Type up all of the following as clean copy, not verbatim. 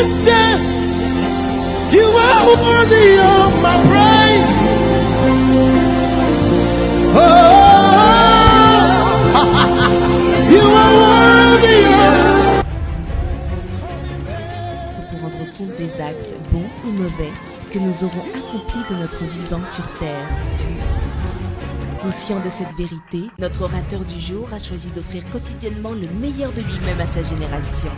lifted. You are worthy of my praise. Oh, you are worthy of. Pour rendre compte des actes, bons ou mauvais, que nous aurons accomplis de notre vivant sur terre. Conscient de cette vérité, notre orateur du jour a choisi d'offrir quotidiennement le meilleur de lui-même à sa génération.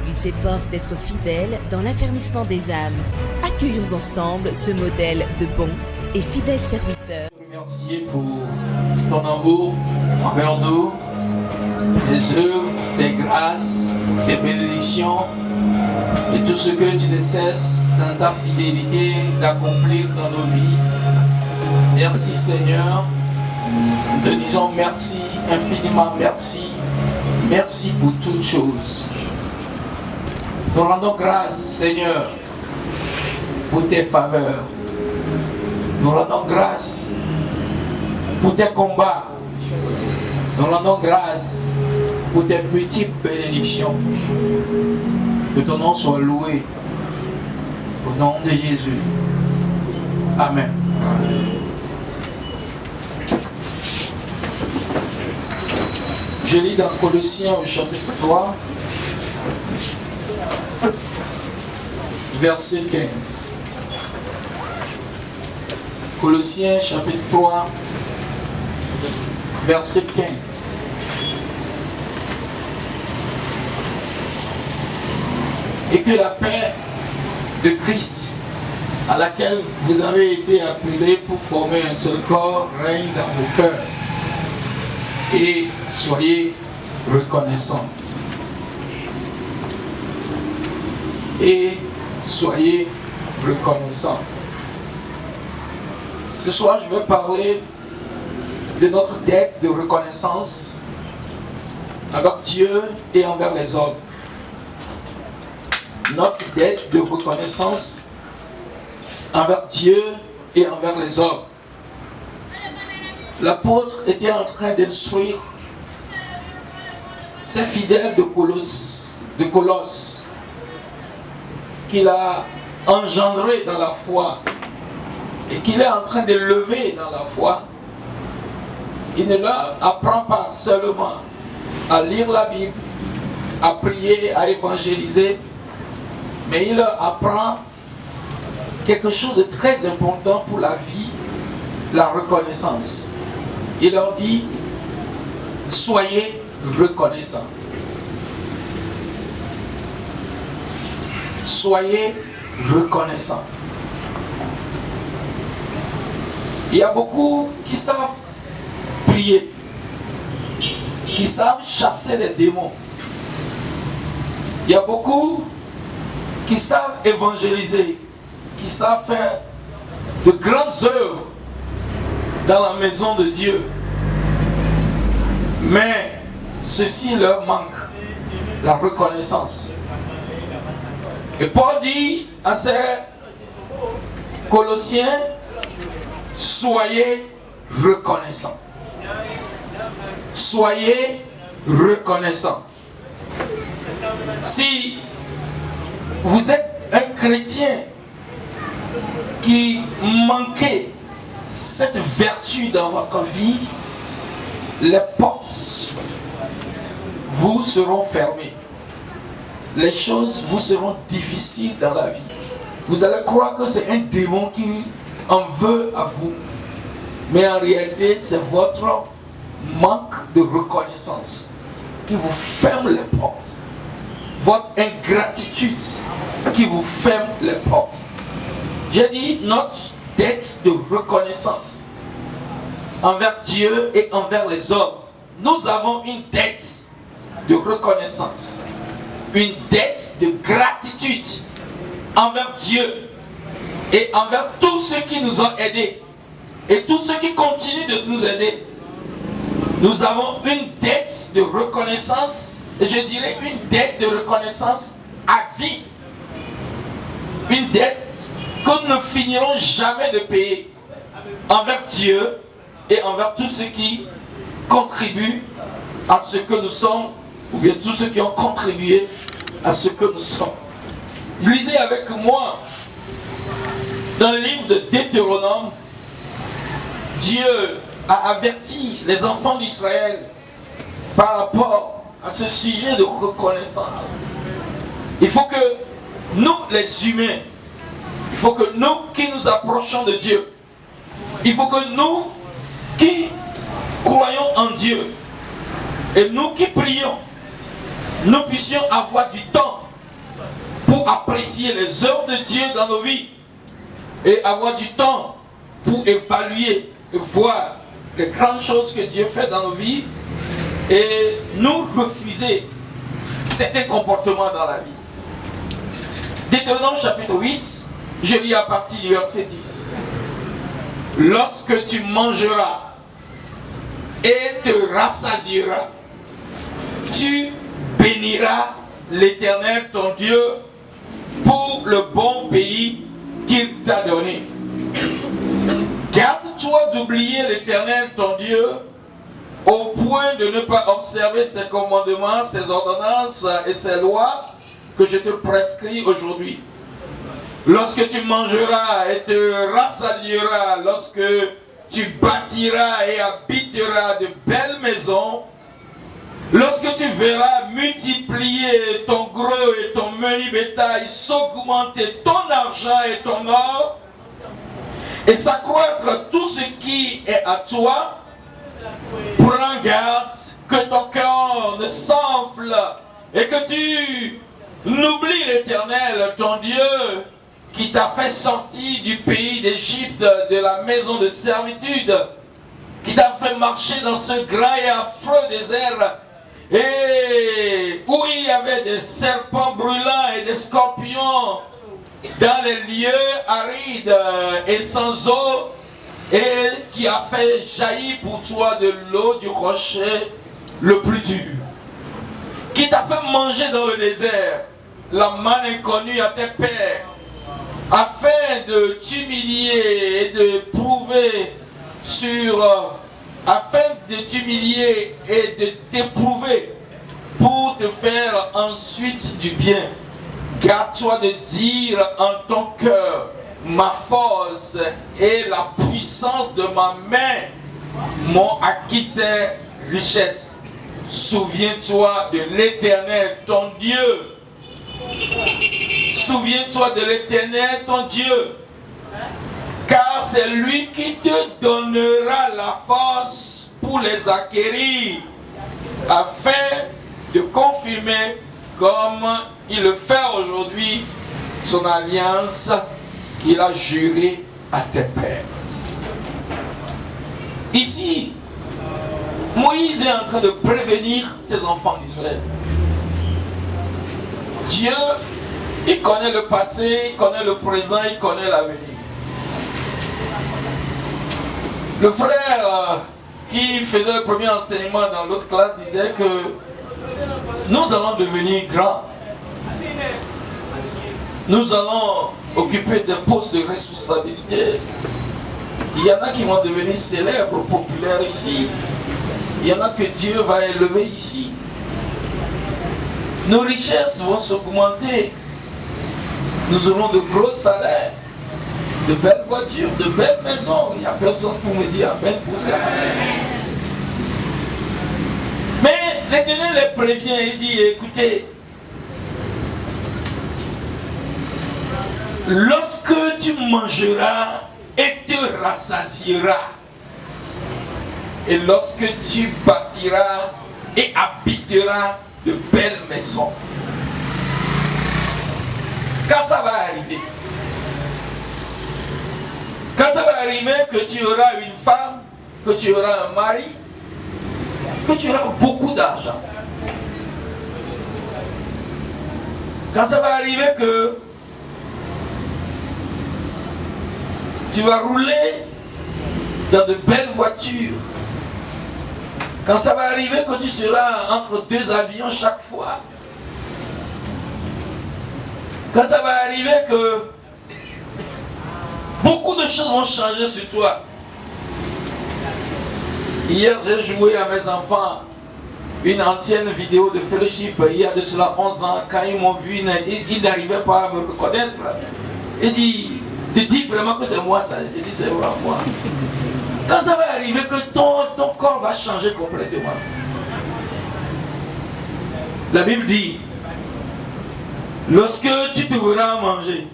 Il s'efforce d'être fidèle dans l'affermissement des âmes. Accueillons ensemble ce modèle de bon et fidèle serviteur. Remercier pour ton amour envers nous, les œuvres, tes grâces, tes bénédictions et tout ce que tu ne cesses dans ta fidélité d'accomplir dans nos vies. Merci Seigneur, nous te disons merci, infiniment merci, merci pour toutes choses. Nous rendons grâce Seigneur pour tes faveurs. Nous rendons grâce pour tes combats. Nous rendons grâce pour tes multiples bénédictions. Que ton nom soit loué. Au nom de Jésus. Amen. Je lis dans Colossiens au chapitre 3, verset 15. Colossiens chapitre 3, verset 15. Et que la paix de Christ, à laquelle vous avez été appelés pour former un seul corps, règne dans vos cœurs. Et soyez reconnaissants. Et soyez reconnaissants. Ce soir, je vais parler de notre dette de reconnaissance envers Dieu et envers les hommes. Notre dette de reconnaissance envers Dieu et envers les hommes. L'apôtre était en train d'instruire ses fidèles de Colosse qu'il a engendrés dans la foi et qu'il est en train de lever dans la foi. Il ne leur apprend pas seulement à lire la Bible, à prier, à évangéliser, mais il leur apprend quelque chose de très important pour la vie, la reconnaissance. Il leur dit, soyez reconnaissants. Soyez reconnaissants. Il y a beaucoup qui savent prier, qui savent chasser les démons. Il y a beaucoup qui savent évangéliser, qui savent faire de grandes œuvres dans la maison de Dieu. Mais ceci leur manque, la reconnaissance. Et Paul dit à ses Colossiens, soyez reconnaissants. Soyez reconnaissants. Si vous êtes un chrétien qui manquait cette vertu dans votre vie, les portes vous seront fermées. Les choses vous seront difficiles dans la vie. Vous allez croire que c'est un démon qui en veut à vous. Mais en réalité, c'est votre manque de reconnaissance qui vous ferme les portes. Votre ingratitude qui vous ferme les portes. J'ai dit notre dette de reconnaissance envers Dieu et envers les hommes. Nous avons une dette de reconnaissance, une dette de gratitude envers Dieu et envers tous ceux qui nous ont aidés et tous ceux qui continuent de nous aider. Nous avons une dette de reconnaissance, et je dirais une dette de reconnaissance à vie. Une dette que nous ne finirons jamais de payer envers Dieu et envers tous ceux qui contribuent à ce que nous sommes, ou bien tous ceux qui ont contribué à ce que nous sommes. Lisez avec moi dans le livre de Deutéronome. Dieu a averti les enfants d'Israël par rapport à ce sujet de reconnaissance. Il faut que nous, les humains, il faut que nous qui nous approchons de Dieu, il faut que nous qui croyons en Dieu et nous qui prions, nous puissions avoir du temps pour apprécier les œuvres de Dieu dans nos vies et avoir du temps pour évaluer et voir les grandes choses que Dieu fait dans nos vies et nous refuser certains comportements dans la vie. Deutéronome chapitre 8, je lis à partir du verset 10. Lorsque tu mangeras et te rassasieras, tu béniras l'Éternel ton Dieu pour le bon pays qu'il t'a donné. Garde-toi d'oublier l'Éternel ton Dieu au point de ne pas observer ses commandements, ses ordonnances et ses lois que je te prescris aujourd'hui. Lorsque tu mangeras et te rassasieras, lorsque tu bâtiras et habiteras de belles maisons, lorsque tu verras multiplier ton gros et ton menu bétail, s'augmenter ton argent et ton or, et s'accroître tout ce qui est à toi, prends garde que ton cœur ne s'enfle et que tu n'oublies l'Éternel, ton Dieu, qui t'a fait sortir du pays d'Égypte, de la maison de servitude, qui t'a fait marcher dans ce grand et affreux désert, et où il y avait des serpents brûlants et des scorpions dans les lieux arides et sans eau, et qui a fait jaillir pour toi de l'eau du rocher le plus dur, qui t'a fait manger dans le désert la manne inconnue à tes pères, afin de t'humilier et de prouver afin de t'humilier et de t'éprouver pour te faire ensuite du bien. Garde-toi de dire en ton cœur, ma force et la puissance de ma main m'ont acquis ces richesses. Souviens-toi de l'Éternel, ton Dieu. Souviens-toi de l'Éternel, ton Dieu. Car c'est lui qui te donnera la force pour les acquérir, afin de confirmer, comme il le fait aujourd'hui, son alliance qu'il a jurée à tes pères. Ici, Moïse est en train de prévenir ses enfants d'Israël. Dieu, il connaît le passé, il connaît le présent, il connaît l'avenir. Le frère qui faisait le premier enseignement dans l'autre classe disait que nous allons devenir grands. Nous allons occuper des postes de responsabilité. Il y en a qui vont devenir célèbres, populaires ici. Il y en a que Dieu va élever ici. Nos richesses vont s'augmenter. Nous aurons de gros salaires, de belles voitures, de belles maisons. Il n'y a personne pour me dire amen pour ça. Mais l'Éternel les prévient et dit, écoutez, lorsque tu mangeras et te rassasieras, et lorsque tu bâtiras et habiteras de belles maisons, quand ça va arriver, quand ça va arriver que tu auras une femme, que tu auras un mari, que tu auras beaucoup d'argent, quand ça va arriver que tu vas rouler dans de belles voitures, quand ça va arriver que tu seras entre deux avions chaque fois, quand ça va arriver que beaucoup de choses vont changer sur toi. Hier, j'ai joué à mes enfants une ancienne vidéo de fellowship il y a de cela 11 ans. Quand ils m'ont vu, ils n'arrivaient pas à me reconnaître. Il dit, tu dis vraiment que c'est moi ça? Je dis, c'est vraiment moi. Quand ça va arriver que ton corps va changer complètement. La Bible dit, lorsque tu te verras à manger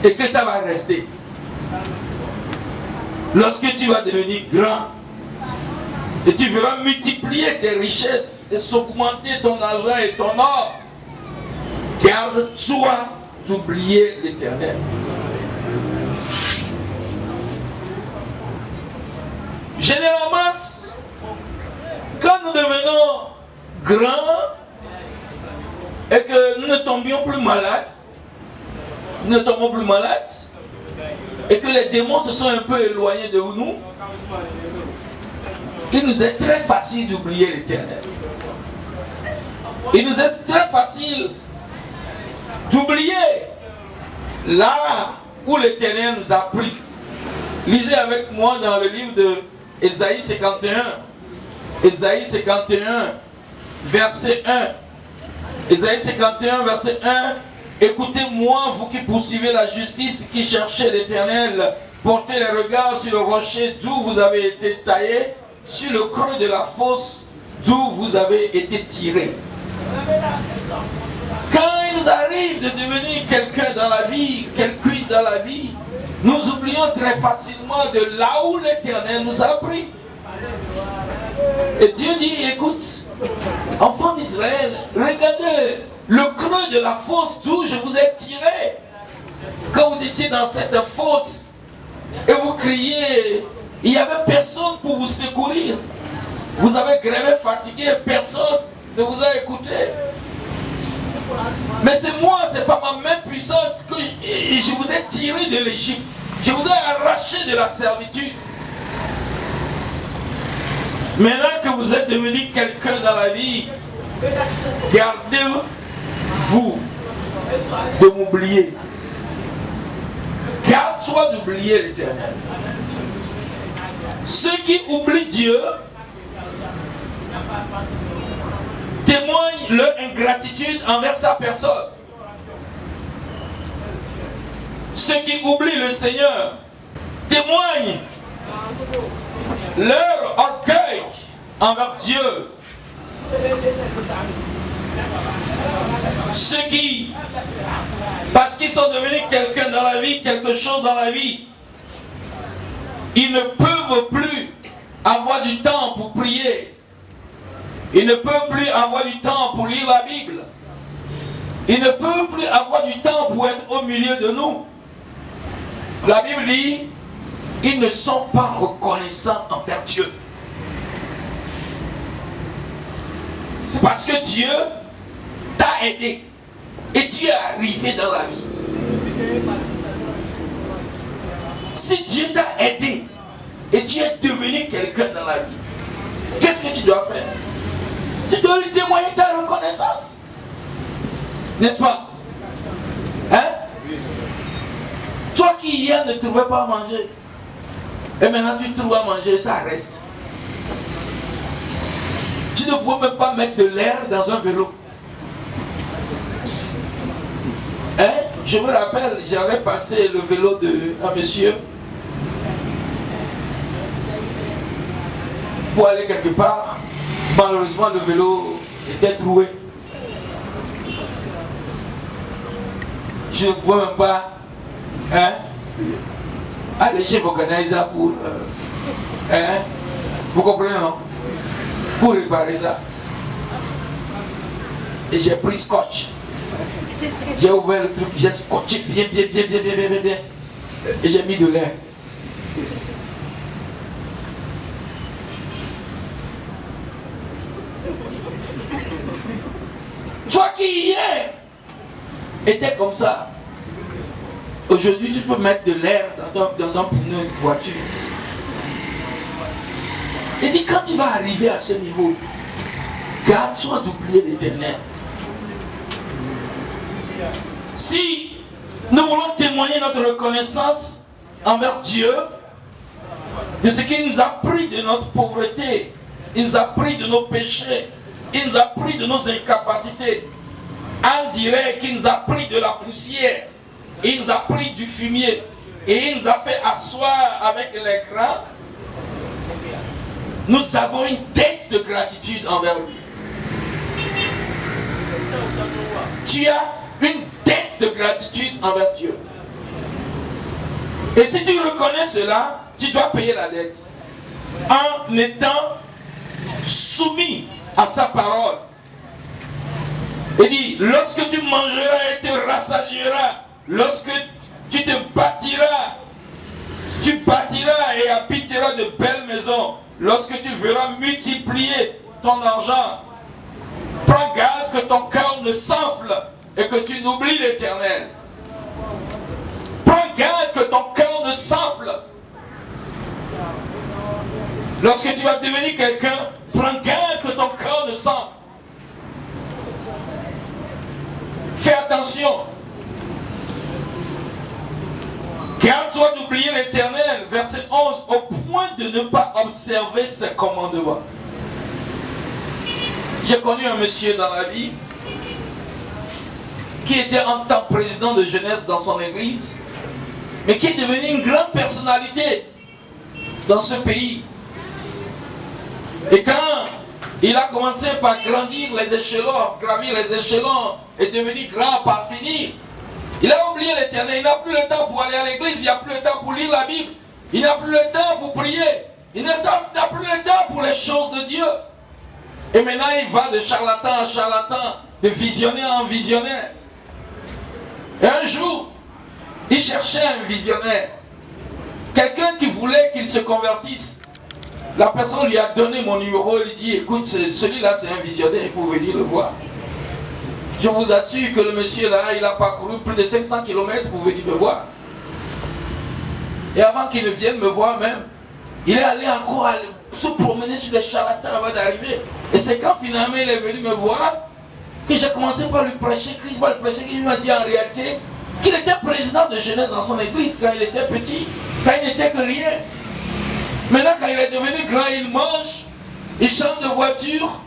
et que ça va rester, lorsque tu vas devenir grand et tu verras multiplier tes richesses et s'augmenter ton argent et ton or, garde-toi d'oublier l'Éternel. Généralement, quand nous devenons grands et que nous ne tombions plus malades, et que les démons se sont un peu éloignés de nous, il nous est très facile d'oublier l'Éternel. Il nous est très facile d'oublier là où l'Éternel nous a pris. Lisez avec moi dans le livre de Ésaïe 51. Ésaïe 51, verset 1. Ésaïe 51, verset 1. Écoutez-moi, vous qui poursuivez la justice, qui cherchez l'Éternel, portez les regards sur le rocher d'où vous avez été taillé, sur le creux de la fosse d'où vous avez été tiré. Quand il nous arrive de devenir quelqu'un dans la vie, quelqu'un dans la vie, nous oublions très facilement de là où l'Éternel nous a pris. Et Dieu dit, écoute, enfants d'Israël, regardez le creux de la fosse d'où je vous ai tiré. Quand vous étiez dans cette fosse et vous criez, il n'y avait personne pour vous secourir. Vous avez grévé, fatigué, personne ne vous a écouté. Mais c'est moi, c'est pas ma main puissante que je vous ai tiré de l'Égypte. Je vous ai arraché de la servitude. Maintenant que vous êtes devenu quelqu'un dans la vie, gardez-vous de m'oublier. Garde-toi d'oublier l'Éternel. Ceux qui oublient Dieu témoignent leur ingratitude envers sa personne. Ceux qui oublient le Seigneur témoignent leur orgueil envers Dieu. Ceux qui, parce qu'ils sont devenus quelqu'un dans la vie, quelque chose dans la vie, ils ne peuvent plus avoir du temps pour prier. Ils ne peuvent plus avoir du temps pour lire la Bible. Ils ne peuvent plus avoir du temps pour être au milieu de nous. La Bible dit, ils ne sont pas reconnaissants envers Dieu. C'est parce que Dieu t'a aidé et tu es arrivé dans la vie. Si Dieu t'a aidé et tu es devenu quelqu'un dans la vie, qu'est-ce que tu dois faire? Tu dois lui témoigner ta reconnaissance. N'est-ce pas? Hein? Toi qui hier ne trouvais pas à manger, et maintenant tu trouves à manger, ça reste. Tu ne pouvais même pas mettre de l'air dans un vélo. Hein? Je me rappelle, j'avais passé le vélo d'un monsieur pour aller quelque part. Malheureusement, le vélo était troué. Je ne pouvais même pas aller chez Vocanizer pour... vous comprenez, non? Pour réparer ça. Et j'ai pris scotch. J'ai ouvert le truc, j'ai scotché bien. Et j'ai mis de l'air. Toi qui hier était comme ça, aujourd'hui tu peux mettre de l'air dans un pneu de voiture. Il dit quand tu vas arriver à ce niveau, garde-toi d'oublier l'Éternel. Si nous voulons témoigner notre reconnaissance envers Dieu, de ce qu'il nous a pris de notre pauvreté Il nous a pris de nos péchés. Il nous a pris de nos incapacités. On dirait qu'il nous a pris de la poussière. Il nous a pris du fumier. Et il nous a fait asseoir avec l'écran. Nous avons une dette de gratitude envers lui. Tu as une dette de gratitude envers Dieu. Et si tu reconnais cela, tu dois payer la dette. En étant soumis à sa parole. Il dit, lorsque tu mangeras et te rassasieras, lorsque tu te bâtiras, tu bâtiras et habiteras de belles maisons, lorsque tu verras multiplier ton argent, prends garde que ton cœur ne s'enfle et que tu n'oublies l'Éternel. Prends garde que ton cœur ne s'enfle. Lorsque tu vas devenir quelqu'un, prends garde que ton cœur ne s'enfle. Fais attention. Garde-toi d'oublier l'Éternel, verset 11, au point de ne pas observer ses commandements. J'ai connu un monsieur dans la vie qui était en tant que président de jeunesse dans son église, mais qui est devenu une grande personnalité dans ce pays. Et quand il a commencé par grandir les échelons, gravir les échelons et devenir grand par finir, il a oublié l'Éternel. Il n'a plus le temps pour aller à l'église, il n'a plus le temps pour lire la Bible, il n'a plus le temps pour prier, il n'a plus le temps pour les choses de Dieu. Et maintenant il va de charlatan en charlatan, de visionnaire en visionnaire. Et un jour, il cherchait un visionnaire, quelqu'un qui voulait qu'il se convertisse. La personne lui a donné mon numéro, il lui dit, écoute, celui-là c'est un visionnaire, il faut venir le voir. Je vous assure que le monsieur là, il a parcouru plus de 500 km pour venir me voir. Et avant qu'il ne vienne me voir même, il est allé encore se promener sur les charlatans avant d'arriver. Et c'est quand finalement il est venu me voir que j'ai commencé par lui prêcher Christ, par lui prêcher. Il m'a dit en réalité qu'il était président de jeunesse dans son église quand il était petit, quand il n'était que rien. Maintenant quand il est devenu grand, il mange, il change de voiture,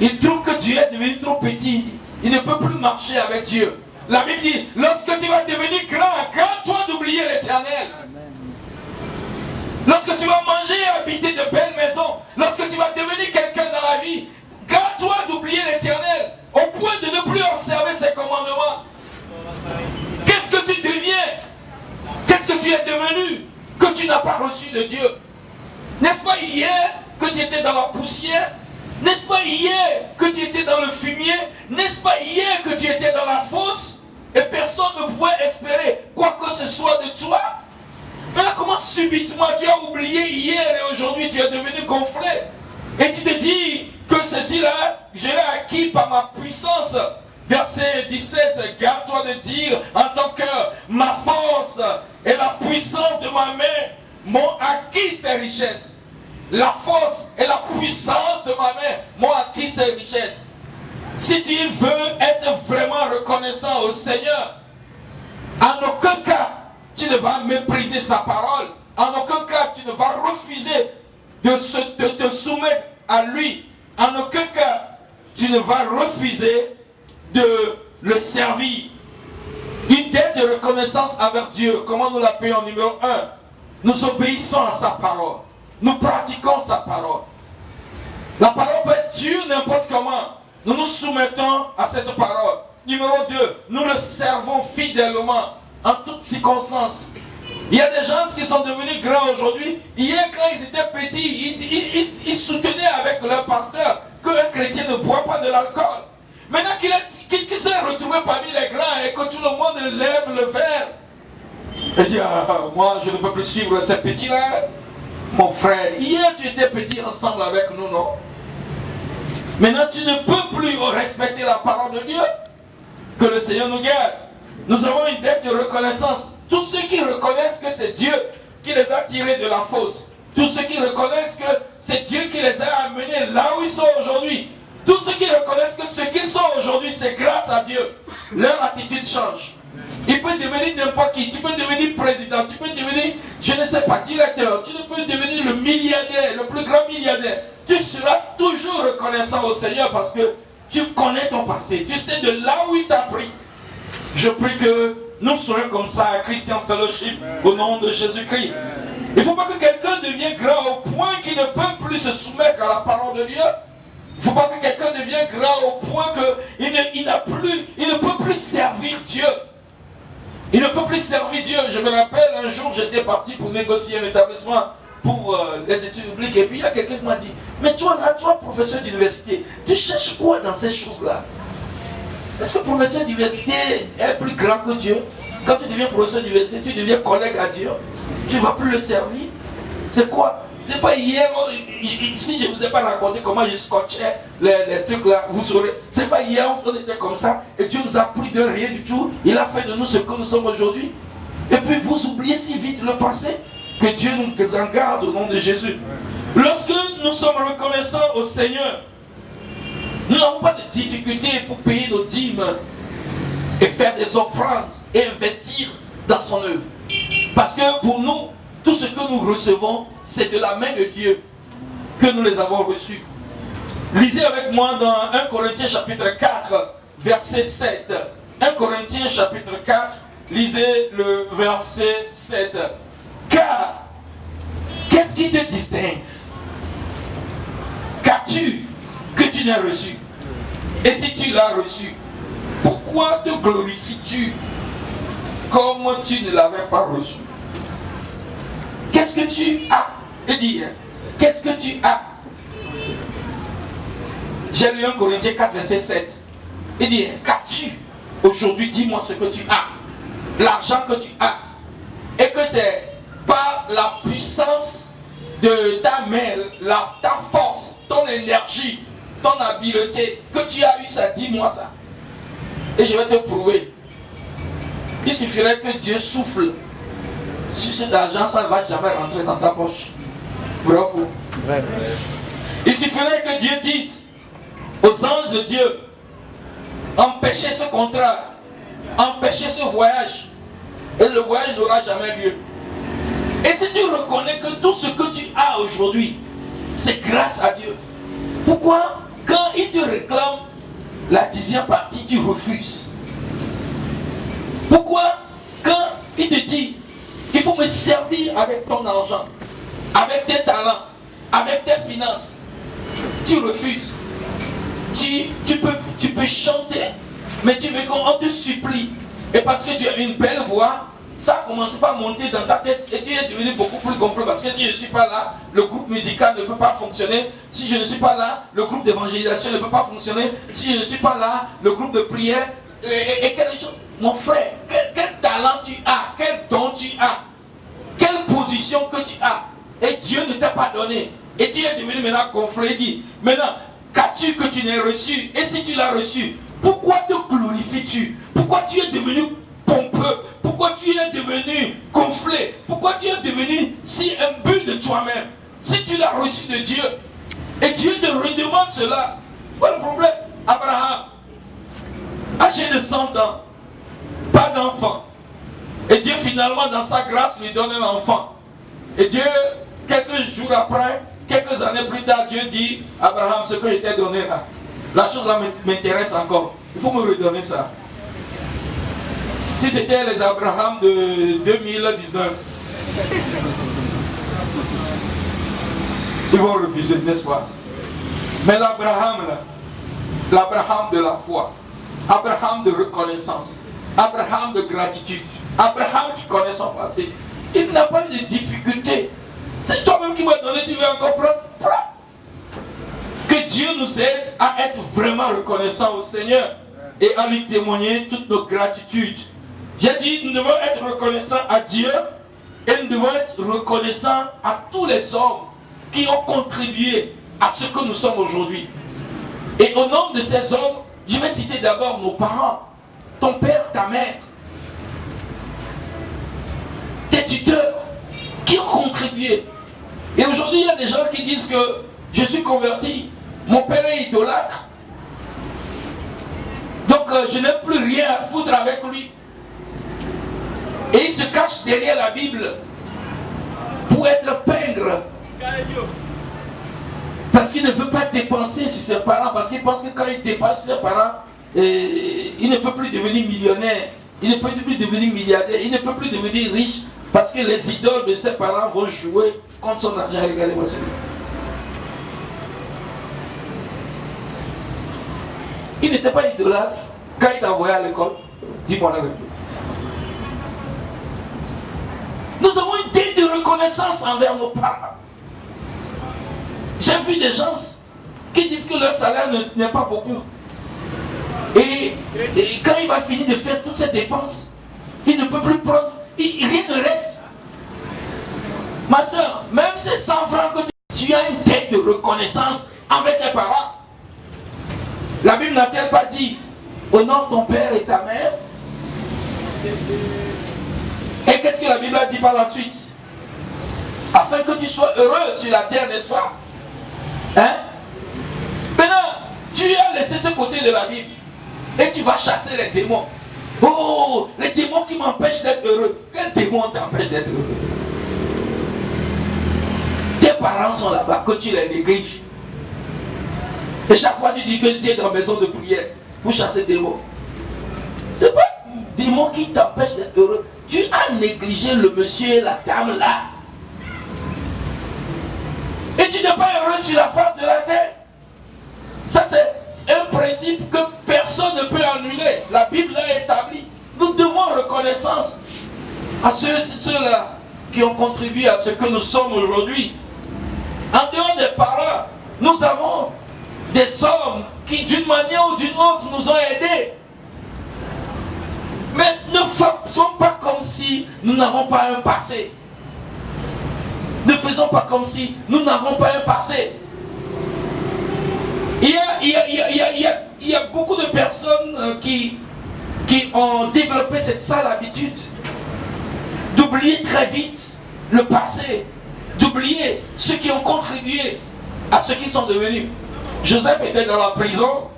il trouve que Dieu est devenu trop petit. Il ne peut plus marcher avec Dieu. La Bible dit, lorsque tu vas devenir grand, garde-toi d'oublier l'Éternel. Lorsque tu vas manger et habiter de belles maisons, lorsque tu vas devenir quelqu'un dans la vie, garde-toi d'oublier l'Éternel, au point de ne plus observer ses commandements. Qu'est-ce que tu deviens? Qu'est-ce que tu es devenu que tu n'as pas reçu de Dieu? N'est-ce pas hier que tu étais dans la poussière? N'est-ce pas hier que tu étais dans le fumier? N'est-ce pas hier que tu étais dans la fosse? Et personne ne pouvait espérer quoi que ce soit de toi. Mais là, comment subitement tu as oublié hier et aujourd'hui tu es devenu gonflé? Et tu te dis que ceci-là, je l'ai acquis par ma puissance. Verset 17, garde-toi de dire en ton cœur, ma force et la puissance de ma main m'ont acquis ces richesses. La force et la puissance de ma main m'ont acquis ces richesses. Si tu veux être vraiment reconnaissant au Seigneur, en aucun cas tu ne vas mépriser sa parole. En aucun cas tu ne vas refuser de te soumettre à lui. En aucun cas tu ne vas refuser de le servir. Une dette de reconnaissance envers Dieu. Comment nous la payons? Numéro 1, nous obéissons à sa parole. Nous pratiquons sa parole. La parole peut être dure n'importe comment. Nous nous soumettons à cette parole. Numéro 2, nous le servons fidèlement en toutes circonstances. Il y a des gens qui sont devenus grands aujourd'hui. Hier, quand ils étaient petits, ils soutenaient avec leur pasteur qu'un chrétien ne boit pas de l'alcool. Maintenant qu'il s'est retrouvé parmi les grands et que tout le monde lève le verre, il dit, moi je ne peux plus suivre ces petits-là. Mon frère, hier tu étais petit ensemble avec nous, non? Maintenant tu ne peux plus respecter la parole de Dieu. Que le Seigneur nous garde. Nous avons une dette de reconnaissance. Tous ceux qui reconnaissent que c'est Dieu qui les a tirés de la fosse, tous ceux qui reconnaissent que c'est Dieu qui les a amenés là où ils sont aujourd'hui, tous ceux qui reconnaissent que ce qu'ils sont aujourd'hui c'est grâce à Dieu, leur attitude change. Il peut devenir n'importe qui, tu peux devenir président, tu peux devenir, je ne sais pas, directeur, tu peux devenir le milliardaire, le plus grand milliardaire. tu seras toujours reconnaissant au Seigneur parce que tu connais ton passé. Tu sais de là où il t'a pris. Je prie que nous soyons comme ça à Christian Fellowship au nom de Jésus-Christ. Il ne faut pas que quelqu'un devienne grand au point qu'il ne peut plus se soumettre à la parole de Dieu. Il ne faut pas que quelqu'un devienne grand au point qu'il ne peut plus servir Dieu. Il ne peut plus servir Dieu. Je me rappelle, un jour, j'étais parti pour négocier un établissement pour les études publiques. Et puis, il y a quelqu'un qui m'a dit, mais toi, professeur d'université, tu cherches quoi dans ces choses-là? Est-ce que professeur d'université est plus grand que Dieu? Quand tu deviens professeur d'université, tu deviens collègue à Dieu. Tu ne vas plus le servir. C'est quoi? C'est pas hier, si je ne vous ai pas raconté comment je scotchais les trucs là, vous saurez. C'est pas hier, on était comme ça, et Dieu nous a pris de rien du tout. Il a fait de nous ce que nous sommes aujourd'hui. Et puis vous oubliez si vite le passé. Que Dieu nous en garde au nom de Jésus. Lorsque nous sommes reconnaissants au Seigneur, nous n'avons pas de difficulté pour payer nos dîmes et faire des offrandes et investir dans son œuvre. Parce que pour nous, tout ce que nous recevons, c'est de la main de Dieu que nous les avons reçus. Lisez avec moi dans 1 Corinthiens chapitre 4, verset 7. 1 Corinthiens chapitre 4, lisez le verset 7. Car, qu'est-ce qui te distingue? Qu'as-tu que tu n'as reçu? Et si tu l'as reçu, pourquoi te glorifies-tu comme tu ne l'avais pas reçu? Qu'est-ce que tu as? Et dis, qu'est-ce que tu as? J'ai lu 1 Corinthiens 4, verset 7. Il dit, qu'as-tu? Aujourd'hui, dis-moi ce que tu as. L'argent que tu as. Et que c'est par la puissance de ta main, ta force, ton énergie, ton habileté, que tu as eu ça, dis-moi ça. Et je vais te prouver. Il suffirait que Dieu souffle sur cet argent, ça ne va jamais rentrer dans ta poche. Bravo. Il suffirait que Dieu dise aux anges de Dieu, empêchez ce contrat, empêchez ce voyage, et le voyage n'aura jamais lieu. Et si tu reconnais que tout ce que tu as aujourd'hui, c'est grâce à Dieu, pourquoi quand il te réclame la 10e partie, tu refuses? Pourquoi quand il te dit, il faut me servir avec ton argent, avec tes talents, avec tes finances, tu refuses? Tu peux chanter, mais tu veux qu'on te supplie. Et parce que tu as une belle voix, ça a commencé par monter dans ta tête et tu es devenu beaucoup plus gonflé. Parce que si je ne suis pas là, le groupe musical ne peut pas fonctionner. Si je ne suis pas là, le groupe d'évangélisation ne peut pas fonctionner. Si je ne suis pas là, le groupe de prière. Et quelle chose, mon frère, quel talent tu as, quel don tu as, quelle position que tu as. Et Dieu ne t'a pas donné. Et tu es devenu maintenant gonflé. Dit, maintenant, qu'as-tu que tu n'aies reçu? Et si tu l'as reçu, pourquoi te glorifies-tu? Pourquoi tu es devenu pompeux? Pourquoi tu es devenu gonflé? Pourquoi tu es devenu si imbu de toi-même? Si tu l'as reçu de Dieu, et Dieu te redemande cela, quoi le problème? Abraham, âgé de 100 ans, pas d'enfant. Et Dieu finalement dans sa grâce lui donne un enfant. Et Dieu, quelques jours après, quelques années plus tard, Dieu dit, Abraham, ce que je t'ai donné là, la chose là m'intéresse encore. Il faut me redonner ça. Si c'était les Abraham de 2019, ils vont refuser, n'est-ce pas? Mais l'Abraham là, l'Abraham de la foi, Abraham de reconnaissance, Abraham de gratitude, Abraham qui connaît son passé, il n'a pas eu de difficulté. C'est toi-même qui m'as donné, tu veux encore prendre? Prends. Que Dieu nous aide à être vraiment reconnaissants au Seigneur et à lui témoigner toutes nos gratitudes. J'ai dit, nous devons être reconnaissants à Dieu et nous devons être reconnaissants à tous les hommes qui ont contribué à ce que nous sommes aujourd'hui. Et au nom de ces hommes, je vais citer d'abord nos parents, ton père, ta mère, tes tuteurs qui ont contribué. Et aujourd'hui, il y a des gens qui disent que je suis converti, mon père est idolâtre, donc je n'ai plus rien à foutre avec lui. Et il se cache derrière la Bible pour être pingre. Parce qu'il ne veut pas dépenser sur ses parents, parce qu'il pense que quand il dépense sur ses parents, il ne peut plus devenir millionnaire, il ne peut plus devenir milliardaire, il ne peut plus devenir riche, parce que les idoles de ses parents vont jouer contre son argent. Regardez-moi celui-là. Il n'était pas idolâtre quand il t'a envoyé à l'école. Dis-moi la vérité. Nous avons une dette de reconnaissance envers nos parents. J'ai vu des gens qui disent que leur salaire n'est pas beaucoup. Et quand il va finir de faire toutes ces dépenses, il ne peut plus prendre, rien ne reste. Ma soeur, même ces 100 francs que tu as une dette de reconnaissance envers tes parents. La Bible n'a-t-elle pas dit honore ton père et ta mère? Et qu'est-ce que la Bible a dit par la suite? Afin que tu sois heureux sur la terre, n'est-ce pas? Hein? Maintenant, tu as laissé ce côté de la Bible et tu vas chasser les démons. Oh, les démons qui m'empêchent d'être heureux. Quel démon t'empêche d'être heureux? Tes parents sont là-bas, que tu les négliges. Et chaque fois tu dis que tu es dans la maison de prière pour chasser des démons. Ce n'est pas un démon qui t'empêche d'être heureux. Tu as négligé le monsieur et la dame là. Et tu n'es pas heureux sur la face de la terre. Ça c'est un principe que personne ne peut annuler. La Bible l'a établi. Nous devons reconnaissance à ceux-là qui ont contribué à ce que nous sommes aujourd'hui. En dehors des parents, nous avons des hommes qui d'une manière ou d'une autre nous ont aidés. Mais ne faisons pas comme si nous n'avons pas un passé. Ne faisons pas comme si nous n'avons pas un passé. Il y a beaucoup de personnes qui ont développé cette sale habitude d'oublier très vite le passé, d'oublier ceux qui ont contribué à ce qu'ils sont devenus. Joseph était dans la prison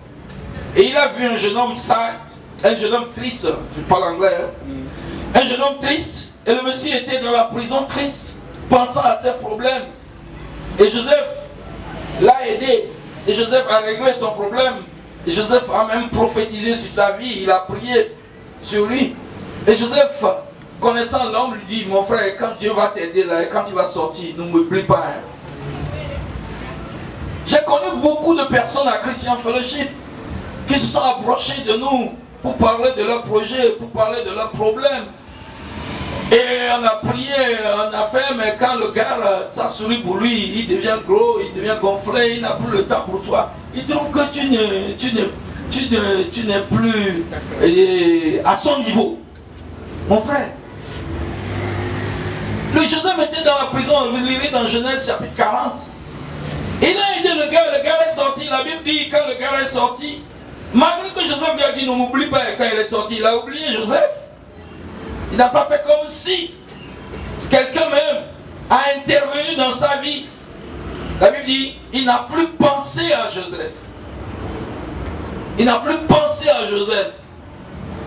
et il a vu un jeune homme sad, un jeune homme triste, je parle anglais, hein? Un jeune homme triste, et le monsieur était dans la prison triste, pensant à ses problèmes. Et Joseph l'a aidé, et Joseph a réglé son problème. Et Joseph a même prophétisé sur sa vie, il a prié sur lui. Et Joseph, connaissant l'homme, lui dit, mon frère, quand Dieu va t'aider là, quand tu vas sortir, ne m'oublie pas. Hein. J'ai connu beaucoup de personnes à Christian Fellowship qui se sont approchées de nous pour parler de leurs projets, pour parler de leurs problèmes. Et on a prié, on a fait, mais quand le gars, ça sourit pour lui, il devient gros, il devient gonflé, il n'a plus le temps pour toi. Il trouve que tu n'es plus à son niveau. Mon frère, le Joseph était dans la prison, vous lirez dans Genèse chapitre 40. Il a aidé le gars est sorti. La Bible dit quand le gars est sorti, malgré que Joseph lui a dit ne m'oublie pas, quand il est sorti, il a oublié Joseph. Il n'a pas fait comme si quelqu'un même a intervenu dans sa vie. La Bible dit il n'a plus pensé à Joseph. Il n'a plus pensé à Joseph.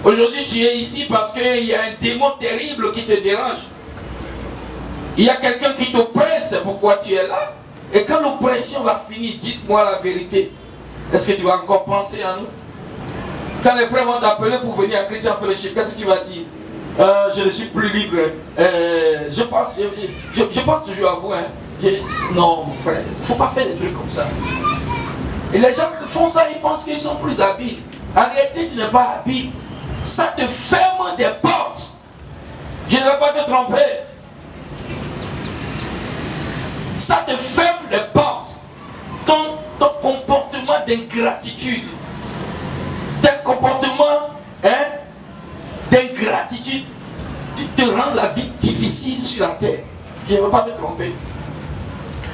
Aujourd'hui tu es ici parce qu'il y a un démon terrible qui te dérange. Il y a quelqu'un qui t'oppresse, c'est pourquoi tu es là. Et quand l'oppression va finir, dites-moi la vérité. Est-ce que tu vas encore penser à nous? Quand les frères vont t'appeler pour venir à Christian Fellowship, qu'est-ce que tu vas dire? Je ne suis plus libre. Je pense toujours à vous. Hein. Non, mon frère, il ne faut pas faire des trucs comme ça. Et les gens qui font ça, ils pensent qu'ils sont plus habiles. En réalité, tu n'es pas habile. Ça te ferme des portes. Je ne vais pas te tromper. Ça te ferme les portes. Ton comportement d'ingratitude, ton comportement d'ingratitude te rend la vie difficile sur la terre. Je ne veux pas te tromper.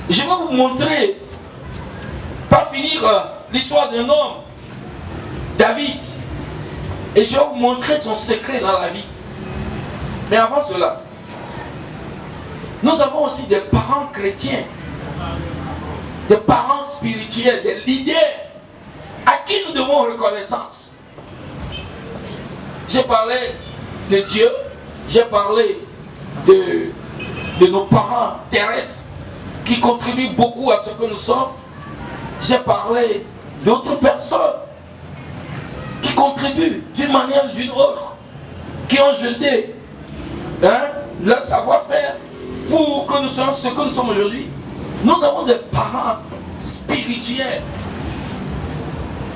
Je vais vous montrer, pas finir l'histoire d'un homme, David, et je vais vous montrer son secret dans la vie. Mais avant cela, nous avons aussi des parents chrétiens, des parents spirituels, des leaders à qui nous devons reconnaissance. J'ai parlé de Dieu, j'ai parlé de nos parents terrestres qui contribuent beaucoup à ce que nous sommes. j'ai parlé d'autres personnes qui contribuent d'une manière ou d'une autre, qui ont jeté leur savoir-faire pour que nous soyons ce que nous sommes aujourd'hui. Nous avons des parents spirituels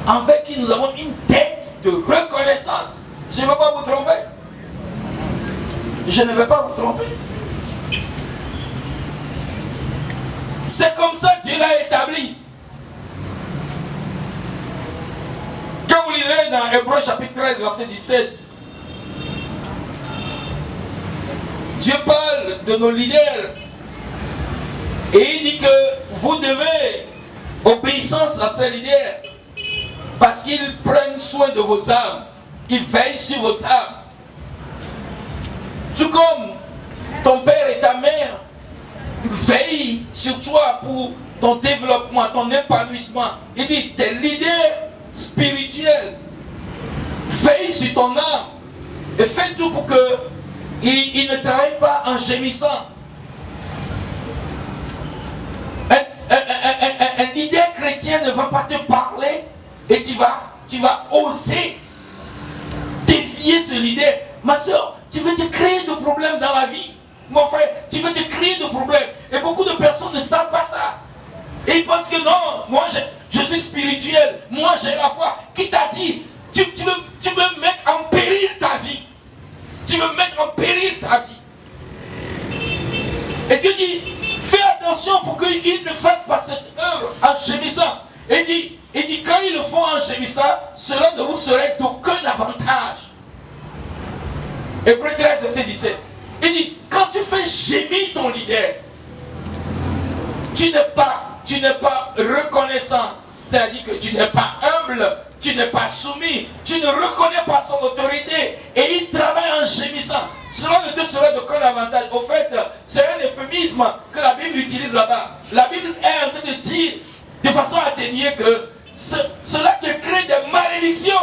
avec qui nous avons une tête de reconnaissance. Je ne vais pas vous tromper. Je ne vais pas vous tromper. C'est comme ça que Dieu l'a établi. Quand vous lirez dans Hébreux chapitre 13, verset 17, Dieu parle de nos leaders et il dit que vous devez obéissance à ces leaders parce qu'ils prennent soin de vos âmes, ils veillent sur vos âmes. Tout comme ton père et ta mère veillent sur toi pour ton développement, ton épanouissement. Il dit, tes leaders spirituels veillent sur ton âme et fais tout pour que il ne travaille pas en gémissant. Un leader chrétien ne va pas te parler et tu vas oser défier ce leader. Ma soeur, tu veux te créer de problèmes dans la vie. Mon frère, tu veux te créer de problèmes. Et beaucoup de personnes ne savent pas ça. Et ils pensent que non, moi je suis spirituel, moi j'ai la foi. Qui t'a dit, tu veux mettre en péril ta vie. Tu veux mettre en péril ta vie. Et Dieu dit, fais attention pour qu'ils ne fassent pas cette œuvre en gémissant. Et il dit, quand ils le font en gémissant, cela ne vous serait d'aucun avantage. Hébreux 13, verset 17. Il dit, quand tu fais gémir ton leader, tu n'es pas reconnaissant. C'est-à-dire que tu n'es pas humble, tu n'es pas soumis, tu ne reconnais pas son autorité et il travaille en gémissant. Cela ne te serait d'aucun avantage. Au fait, c'est un euphémisme que la Bible utilise là-bas. La Bible est en train de dire de façon atténuée que cela te crée des malédictions.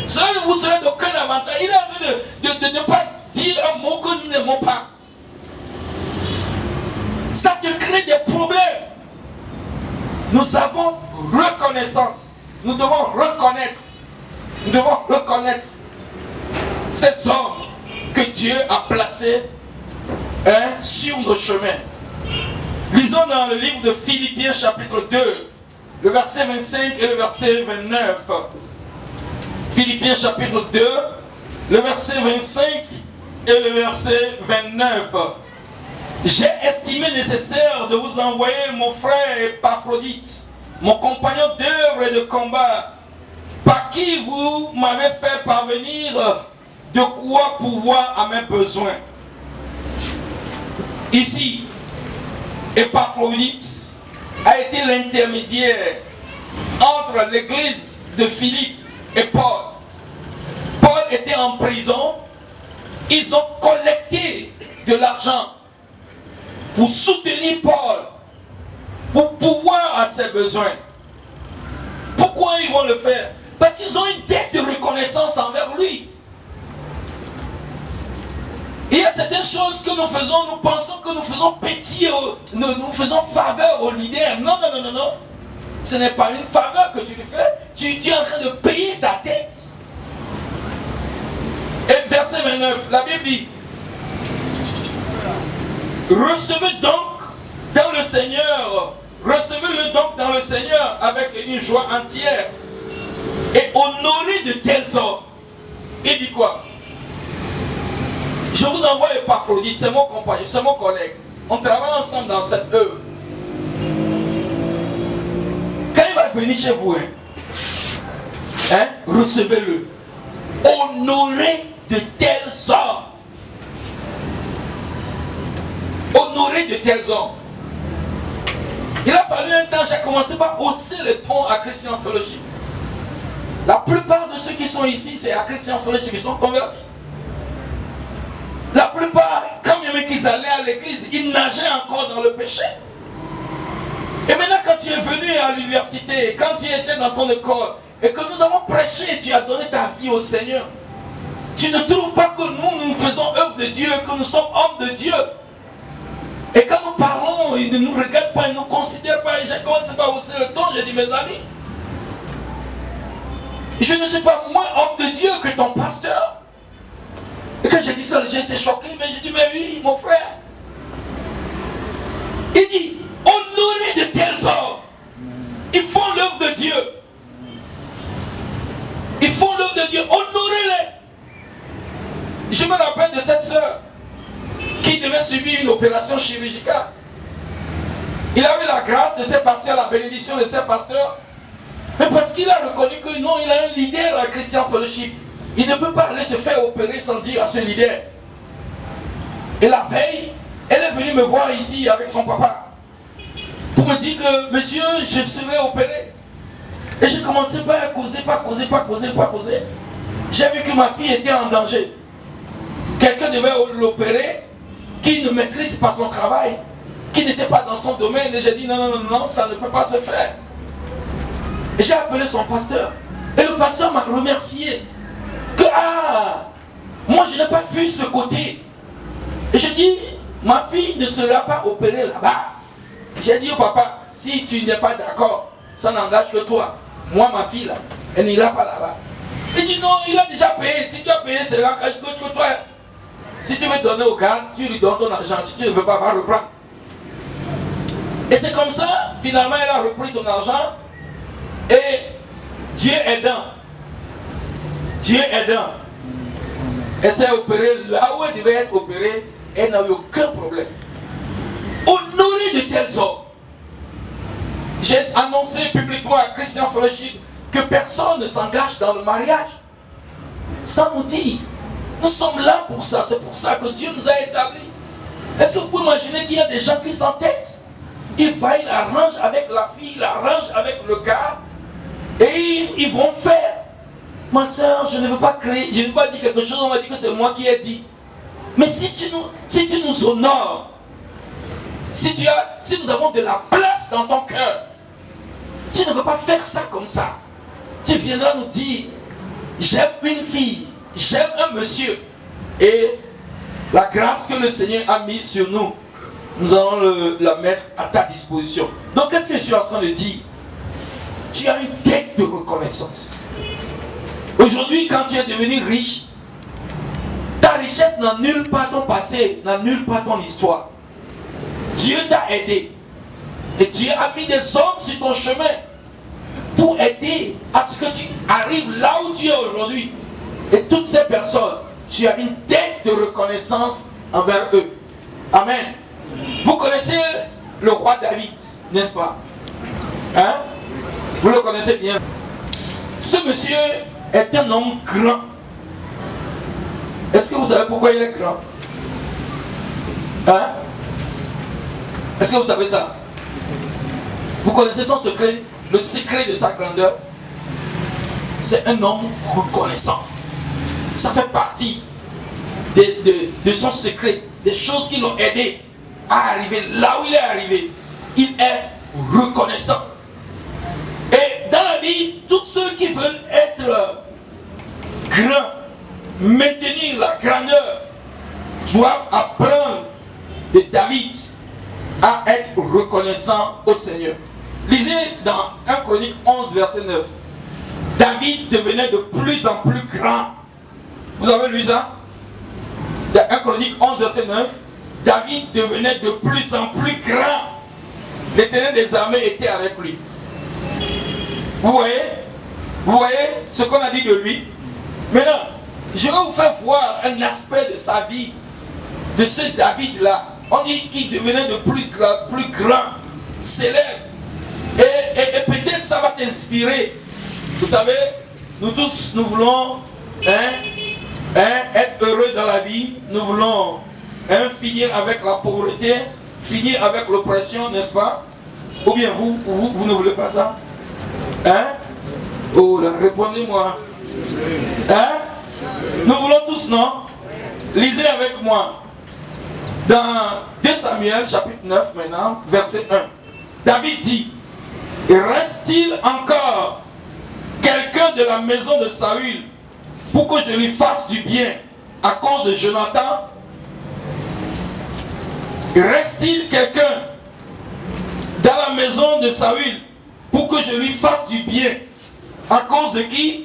Cela ne vous serait d'aucun avantage. Il est en train de ne pas dire un mot que nous n'aimons pas. Ça te crée des problèmes. Nous avons reconnaissance. Nous devons reconnaître. Nous devons reconnaître ces hommes que Dieu a placés sur nos chemins. Lisons dans le livre de Philippiens chapitre 2, le verset 25 et le verset 29. Philippiens chapitre 2, le verset 25 et le verset 29. J'ai estimé nécessaire de vous envoyer mon frère Épaphrodite, mon compagnon d'œuvre et de combat, par qui vous m'avez fait parvenir de quoi pouvoir à mes besoins. Ici, Épaphrodite a été l'intermédiaire entre l'église de Philippe et Paul. Paul était en prison, ils ont collecté de l'argent pour soutenir Paul, pour pouvoir à ses besoins. Pourquoi ils vont le faire? Parce qu'ils ont une dette de reconnaissance envers lui. Il y a certaines choses que nous faisons, nous pensons que nous faisons pitié, nous faisons faveur au leader. Non, non, non, non, non. Ce n'est pas une faveur que tu lui fais. Tu es en train de payer ta dette. Et verset 29, la Bible dit, recevez donc dans le Seigneur, recevez-le donc dans le Seigneur avec une joie entière et honorez de tels hommes. Il dit quoi? Je vous envoie Épaphrodite, c'est mon compagnon, c'est mon collègue. On travaille ensemble dans cette œuvre. Quand il va venir chez vous, recevez-le. Honorez de tels hommes. Honorer de tels hommes. Il a fallu un temps, j'ai commencé par hausser le ton à Christian Fellowship. La plupart de ceux qui sont ici, c'est à Christian Fellowship qui sont convertis. La plupart, quand même qu'ils allaient à l'église, ils nageaient encore dans le péché. Et maintenant, quand tu es venu à l'université, quand tu étais dans ton école, et que nous avons prêché, tu as donné ta vie au Seigneur, tu ne trouves pas que nous faisons œuvre de Dieu, que nous sommes hommes de Dieu. Et quand nous parlons non, il ne nous regarde pas, il ne nous considère pas. Et j'ai commencé à hausser le ton, j'ai dit, mes amis, je ne suis pas moins homme de Dieu que ton pasteur. Et quand j'ai dit ça, j'ai été choqué, mais j'ai dit, mais oui, mon frère. Il dit, honorez de tels hommes. Ils font l'œuvre de Dieu. Ils font l'œuvre de Dieu, honorez-les. Je me rappelle de cette sœur qui devait subir une opération chirurgicale. Il a eu la grâce de ses pasteurs, la bénédiction de ses pasteurs. Mais parce qu'il a reconnu que non, il a un leader à Christian Fellowship. Il ne peut pas aller se faire opérer sans dire à ce leader. Et la veille, elle est venue me voir ici avec son papa pour me dire que, monsieur, je serai opéré. Et j'ai commencé à causer. J'ai vu que ma fille était en danger. Quelqu'un devait l'opérer qui ne maîtrise pas son travail, qui n'était pas dans son domaine. Et j'ai dit non, ça ne peut pas se faire. Et j'ai appelé son pasteur. Et le pasteur m'a remercié. Que moi je n'ai pas vu ce côté. Et j'ai dit, ma fille ne sera pas opérée là-bas. J'ai dit au papa, si tu n'es pas d'accord, ça n'engage que toi. Moi, ma fille là, elle n'ira pas là-bas. Il dit non, il a déjà payé. Si tu as payé, c'est l'engage que toi. Si tu veux donner au gars, tu lui donnes ton argent. Si tu ne veux pas, va reprendre. Et c'est comme ça, finalement, elle a repris son argent. Et Dieu aidant, elle s'est opérée là où elle devait être opérée. Elle n'a eu aucun problème. Honorez de tels hommes. J'ai annoncé publiquement à Christian Fellowship que personne ne s'engage dans le mariage sans nous dire. Nous sommes là pour ça. C'est pour ça que Dieu nous a établis. Est-ce que vous pouvez imaginer qu'il y a des gens qui s'entêtent? Ils vont, ils arrangent avec la fille, ils arrangent avec le gars. Et ils vont faire. Ma soeur, je ne veux pas créer, je ne veux pas dire quelque chose, on va dire que c'est moi qui ai dit. Mais si tu nous honores, si nous avons de la place dans ton cœur, tu ne veux pas faire ça comme ça. Tu viendras nous dire, j'aime une fille, j'aime un monsieur. Et la grâce que le Seigneur a mise sur nous, nous allons la mettre à ta disposition. Donc qu'est-ce que je suis en train de dire? Tu as une tête de reconnaissance. Aujourd'hui, quand tu es devenu riche, ta richesse n'annule pas ton passé, n'annule pas ton histoire. Dieu t'a aidé. Et Dieu a mis des hommes sur ton chemin pour aider à ce que tu arrives là où tu es aujourd'hui. Et toutes ces personnes, tu as une tête de reconnaissance envers eux. Amen. Vous connaissez le roi David, n'est-ce pas? Hein? Vous le connaissez bien. Ce monsieur est un homme grand. Est-ce que vous savez pourquoi il est grand? Hein? Est-ce que vous savez ça? Vous connaissez son secret? Le secret de sa grandeur? C'est un homme reconnaissant. Ça fait partie de son secret, des choses qui l'ont aidé à arriver là où il est arrivé. Il est reconnaissant. Et dans la vie, tous ceux qui veulent être grands, maintenir la grandeur, doivent apprendre de David à être reconnaissant au Seigneur. Lisez dans 1 Chronique 11, verset 9. David devenait de plus en plus grand. Vous avez lu ça? Dans 1 Chronique 11, verset 9. David devenait de plus en plus grand. L'Éternel des armées était avec lui. Vous voyez ce qu'on a dit de lui? Maintenant, je vais vous faire voir un aspect de sa vie, de ce David-là. On dit qu'il devenait de plus grand, célèbre. Et peut-être ça va t'inspirer. Vous savez, nous tous, nous voulons être heureux dans la vie. Nous voulons finir avec la pauvreté, finir avec l'oppression, n'est-ce pas? Ou bien vous ne voulez pas ça? Hein? Oh là, répondez-moi. Hein? Nous voulons tous, non? Lisez avec moi. Dans 2 Samuel, chapitre 9 maintenant, verset 1. David dit, reste-t-il encore quelqu'un de la maison de Saül pour que je lui fasse du bien à cause de Jonathan? Reste-t-il quelqu'un dans la maison de Saül pour que je lui fasse du bien. À cause de qui?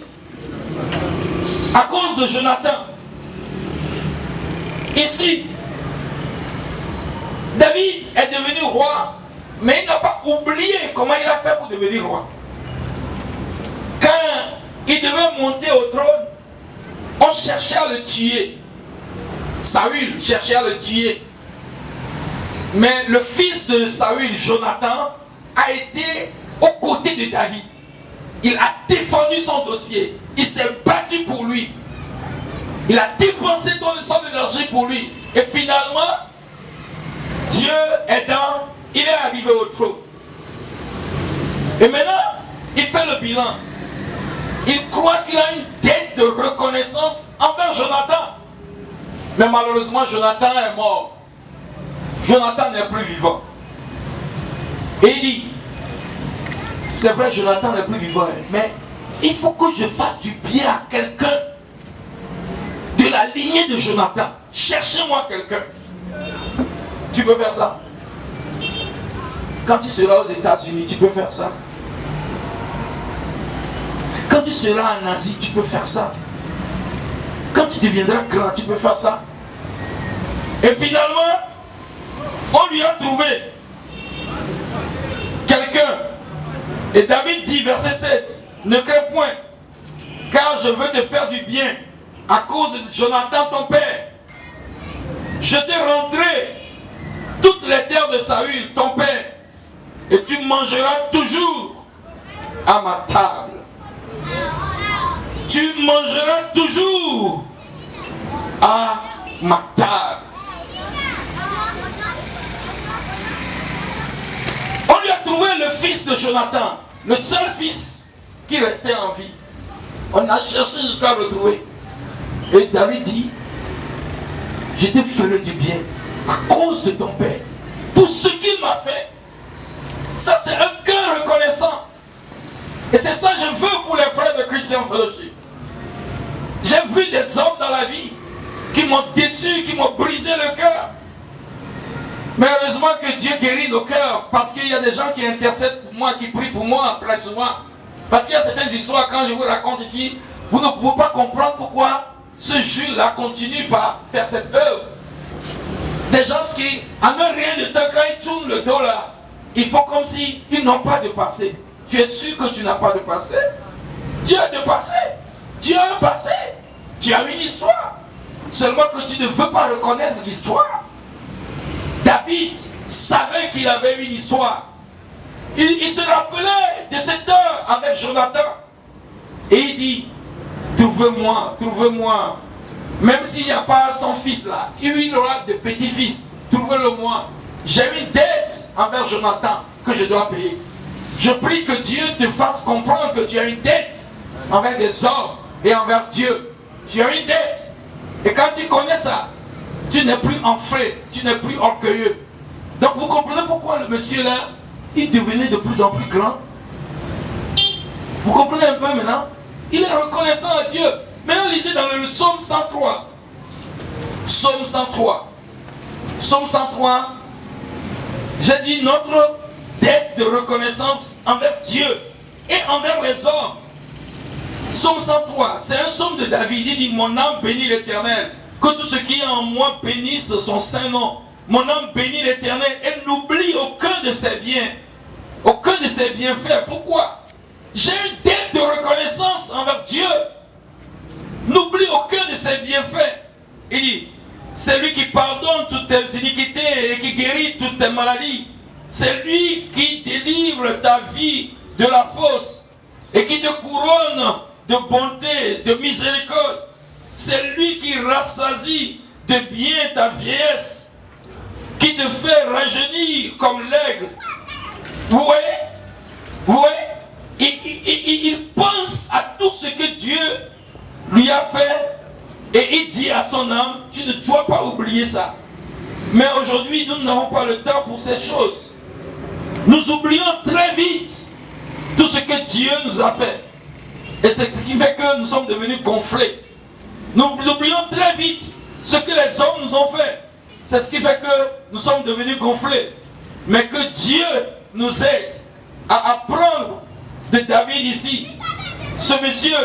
À cause de Jonathan. Ici, David est devenu roi, mais il n'a pas oublié comment il a fait pour devenir roi. Quand il devait monter au trône, on cherchait à le tuer. Saül cherchait à le tuer. Mais le fils de Saül, Jonathan, a été aux côtés de David. Il a défendu son dossier. Il s'est battu pour lui. Il a dépensé toute son énergie pour lui. Et finalement, Dieu aidant, il est arrivé au trône. Et maintenant, il fait le bilan. Il croit qu'il a une dette de reconnaissance envers Jonathan. Mais malheureusement, Jonathan est mort. Jonathan n'est plus vivant. Et il dit, c'est vrai, Jonathan n'est plus vivant, mais il faut que je fasse du bien à quelqu'un de la lignée de Jonathan. Cherchez-moi quelqu'un. Tu peux faire ça. Quand tu seras aux États-Unis, tu peux faire ça. Quand tu seras en Asie, tu peux faire ça. Quand tu deviendras grand, tu peux faire ça. Et finalement, on lui a trouvé quelqu'un. Et David dit, verset 7, ne crains point, car je veux te faire du bien à cause de Jonathan ton père. Je te rendrai toutes les terres de Saül, ton père, et tu mangeras toujours à ma table. Tu mangeras toujours à ma table. On lui a trouvé le fils de Jonathan, le seul fils qui restait en vie. On a cherché jusqu'à le retrouver. Et David dit, je te ferai du bien à cause de ton père, pour ce qu'il m'a fait. Ça, c'est un cœur reconnaissant. Et c'est ça que je veux pour les frères de Christian Fellowship. J'ai vu des hommes dans la vie qui m'ont déçu, qui m'ont brisé le cœur. Mais heureusement que Dieu guérit nos cœurs, parce qu'il y a des gens qui intercèdent pour moi, qui prient pour moi très souvent. Parce qu'il y a certaines histoires, quand je vous raconte ici, vous ne pouvez pas comprendre pourquoi ce Jules-là continue par faire cette œuvre. Des gens qui, en un rien de temps, quand ils tournent le dos là, ils font comme s'ils n'ont pas de passé. Tu es sûr que tu n'as pas de passé? Tu as de passé. Tu as un passé. Tu as une histoire. Seulement que tu ne veux pas reconnaître l'histoire. David savait qu'il avait une histoire. Il se rappelait de cette heure avec Jonathan. Et il dit, trouve-moi, trouve-moi. Même s'il n'y a pas son fils là, il aura des petits-fils. Trouve-le-moi. J'ai une dette envers Jonathan que je dois payer. Je prie que Dieu te fasse comprendre que tu as une dette envers des hommes et envers Dieu. Tu as une dette. Et quand tu connais ça, tu n'es plus enflé, tu n'es plus orgueilleux. Donc vous comprenez pourquoi le monsieur là, il devenait de plus en plus grand. Vous comprenez un peu maintenant? Il est reconnaissant à Dieu. Maintenant lisez dans le psaume 103. Psaume 103. Psaume 103. J'ai dit notre dette de reconnaissance envers Dieu et envers les hommes. Psaume 103, c'est un psaume de David. Il dit, mon âme bénit l'Éternel. Que tout ce qui est en moi bénisse son saint nom. Mon âme bénit l'Éternel et n'oublie aucun de ses biens. Aucun de ses bienfaits. Pourquoi? J'ai une dette de reconnaissance envers Dieu. N'oublie aucun de ses bienfaits. Il dit, c'est lui qui pardonne toutes tes iniquités et qui guérit toutes tes maladies. C'est lui qui délivre ta vie de la fosse et qui te couronne de bonté, de miséricorde. C'est lui qui rassasie de bien ta vieillesse, qui te fait rajeunir comme l'aigle. Vous voyez? Vous voyez? Il pense à tout ce que Dieu lui a fait et il dit à son âme, tu ne dois pas oublier ça. Mais aujourd'hui, nous n'avons pas le temps pour ces choses. Nous oublions très vite tout ce que Dieu nous a fait. Et c'est ce qui fait que nous sommes devenus gonflés. Nous oublions très vite ce que les hommes nous ont fait. C'est ce qui fait que nous sommes devenus gonflés. Mais que Dieu nous aide à apprendre de David ici. Ce monsieur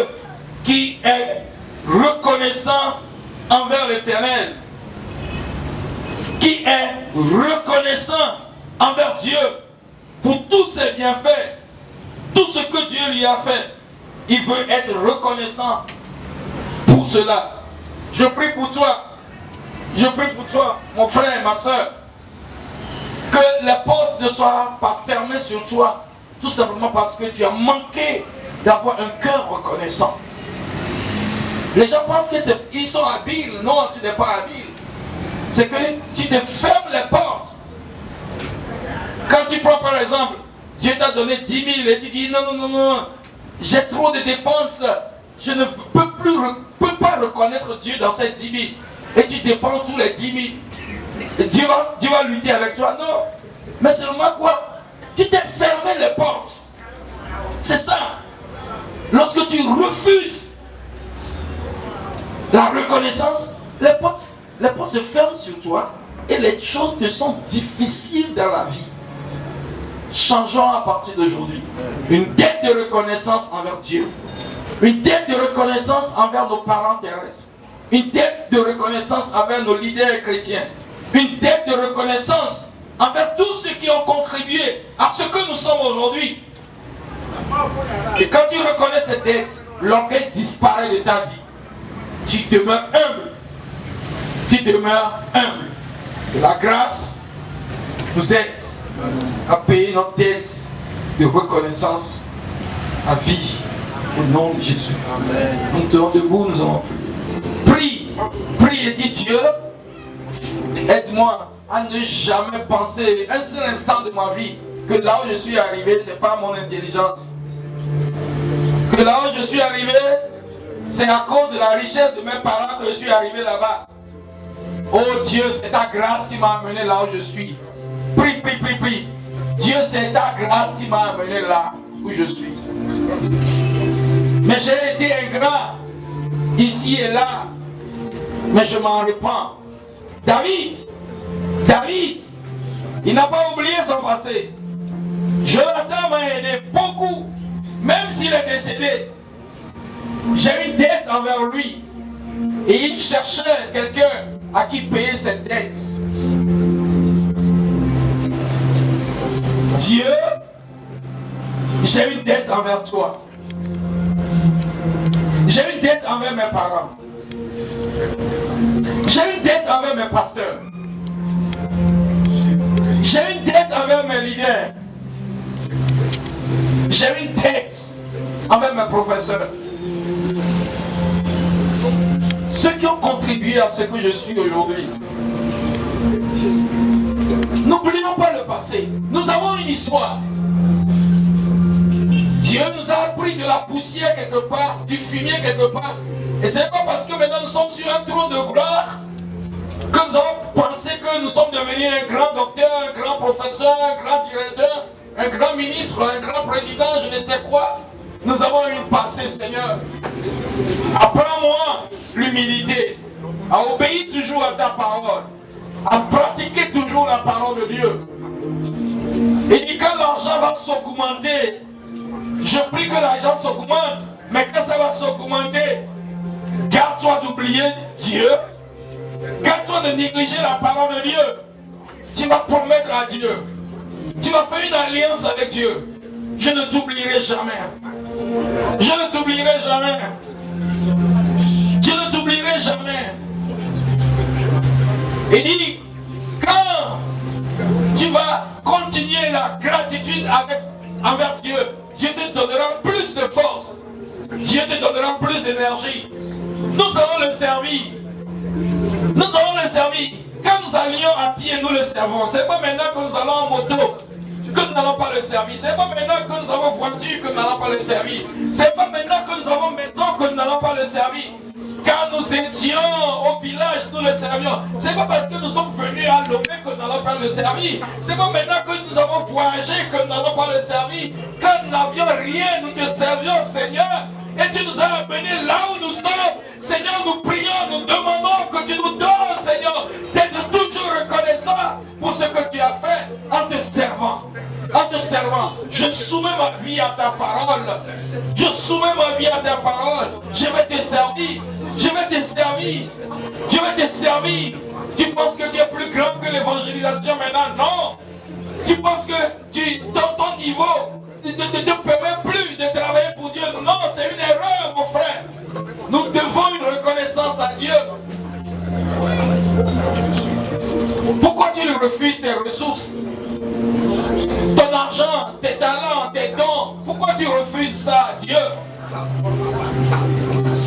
qui est reconnaissant envers l'Éternel, qui est reconnaissant envers Dieu pour tous ses bienfaits, tout ce que Dieu lui a fait. Il veut être reconnaissant pour cela. Je prie pour toi. Je prie pour toi, mon frère, ma soeur, que les portes ne soient pas fermées sur toi, tout simplement parce que tu as manqué d'avoir un cœur reconnaissant. Les gens pensent qu'ils sont habiles. Non, tu n'es pas habile. C'est que tu te fermes les portes. Quand tu prends par exemple, Dieu t'a donné 10 000 et tu dis non, j'ai trop de dépenses, je ne peux pas reconnaître Dieu dans ces 10 000. Et tu dépenses tous les 10 000. Et Dieu va lutter avec toi. Non. Mais seulement quoi? Tu t'es fermé les portes. C'est ça. Lorsque tu refuses la reconnaissance, les portes se ferment sur toi et les choses te sont difficiles dans la vie. Changeons à partir d'aujourd'hui. Une dette de reconnaissance envers Dieu. Une dette de reconnaissance envers nos parents terrestres. Une dette de reconnaissance envers nos leaders chrétiens. Une dette de reconnaissance envers tous ceux qui ont contribué à ce que nous sommes aujourd'hui. Et quand tu reconnais cette dette, l'orgueil disparaît de ta vie. Tu demeures humble. Tu demeures humble. Et la grâce nous aide à payer notre dette de reconnaissance à vie. Au nom de Jésus. Amen. Nous tenons debout, nous allons prier. Prie et dis Dieu, aide-moi à ne jamais penser un seul instant de ma vie que là où je suis arrivé, ce n'est pas mon intelligence. Que là où je suis arrivé, c'est à cause de la richesse de mes parents que je suis arrivé là-bas. Oh Dieu, c'est ta grâce qui m'a amené là où je suis. Prie. Dieu, c'est ta grâce qui m'a amené là où je suis. Mais j'ai été ingrat ici et là. Mais je m'en repens. David, il n'a pas oublié son passé. Jonathan m'a aidé beaucoup. Même s'il est décédé, j'ai une dette envers lui. Et il cherchait quelqu'un à qui payer cette dette. Dieu, j'ai une dette envers toi. J'ai une dette envers mes parents. J'ai une dette envers mes pasteurs. J'ai une dette envers mes leaders. J'ai une dette envers mes professeurs. Ceux qui ont contribué à ce que je suis aujourd'hui. N'oublions pas le passé. Nous avons une histoire. Dieu nous a appris de la poussière quelque part, du fumier quelque part. Et ce n'est pas parce que maintenant nous sommes sur un trône de gloire que nous avons pensé que nous sommes devenus un grand docteur, un grand professeur, un grand directeur, un grand ministre, un grand président, je ne sais quoi. Nous avons un passé, Seigneur. Apprends-moi l'humilité, à obéir toujours à ta parole, à pratiquer toujours la parole de Dieu. Et dit quand l'argent va s'augmenter, je prie que l'argent s'augmente, mais quand ça va s'augmenter, garde-toi d'oublier Dieu, garde-toi de négliger la parole de Dieu. Tu vas promettre à Dieu, tu vas faire une alliance avec Dieu. Je ne t'oublierai jamais. Je ne t'oublierai jamais. Je ne t'oublierai jamais. Et dit, quand tu vas continuer la gratitude envers Dieu, Dieu te donnera plus de force. Dieu te donnera plus d'énergie. Nous allons le servir. Nous allons le servir. Quand nous allions à pied, nous le servons. Ce n'est pas maintenant que nous allons en moto que nous n'allons pas le servir. Ce n'est pas maintenant que nous avons voiture que nous n'allons pas le servir. Ce n'est pas maintenant que nous avons maison que nous n'allons pas le servir. Quand nous étions au village, nous le servions. Ce n'est pas parce que nous sommes venus à Lomé que nous n'allons pas le servir. Ce n'est pas maintenant que nous avons voyagé que nous n'allons pas le servir. Quand nous n'avions rien, nous te servions, Seigneur. Et tu nous as amenés là où nous sommes. Seigneur, nous prions, nous demandons que tu nous donnes, Seigneur, d'être toujours reconnaissant pour ce que tu as fait en te servant. en te servant. Je soumets ma vie à ta parole. Je soumets ma vie à ta parole. Je vais te servir. Je vais te servir. Je vais te servir. Tu penses que tu es plus grand que l'évangélisation maintenant? Non. Tu penses que ton niveau ne te permet plus de travailler pour Dieu? Non, c'est une erreur, mon frère. Nous devons une reconnaissance à Dieu. Pourquoi tu lui refuses tes ressources? Ton argent, tes talents, tes dons. Pourquoi tu refuses ça à Dieu?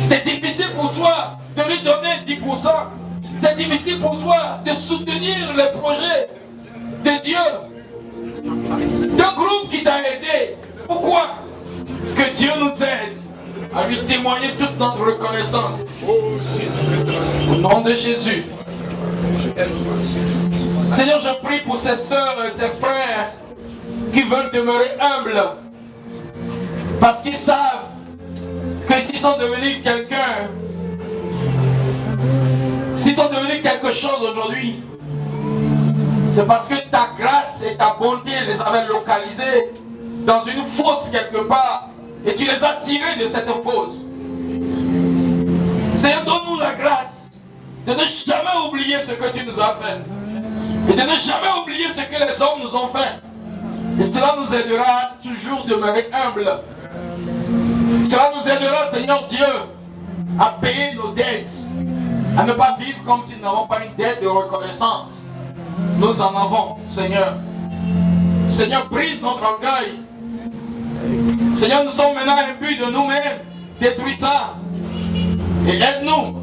C'est difficile pour toi de lui donner 10%. C'est difficile pour toi de soutenir les projets de Dieu, d'un groupe qui t'a aidé. Pourquoi? Que Dieu nous aide à lui témoigner toute notre reconnaissance. Au nom de Jésus. Seigneur, je prie pour ces sœurs et ces frères qui veulent demeurer humbles parce qu'ils savent que s'ils sont devenus quelqu'un, s'ils sont devenus quelque chose aujourd'hui, c'est parce que ta grâce et ta bonté les avaient localisés dans une fosse quelque part et tu les as tirés de cette fosse. Seigneur, donne-nous la grâce de ne jamais oublier ce que tu nous as fait et de ne jamais oublier ce que les hommes nous ont fait. Et cela nous aidera à toujours demeurer humbles. Cela nous aidera, Seigneur Dieu, à payer nos dettes, à ne pas vivre comme si nous n'avons pas une dette de reconnaissance. Nous en avons, Seigneur. Seigneur, brise notre orgueil. Seigneur, nous sommes maintenant imbus de nous-mêmes. Détruis ça. Et aide-nous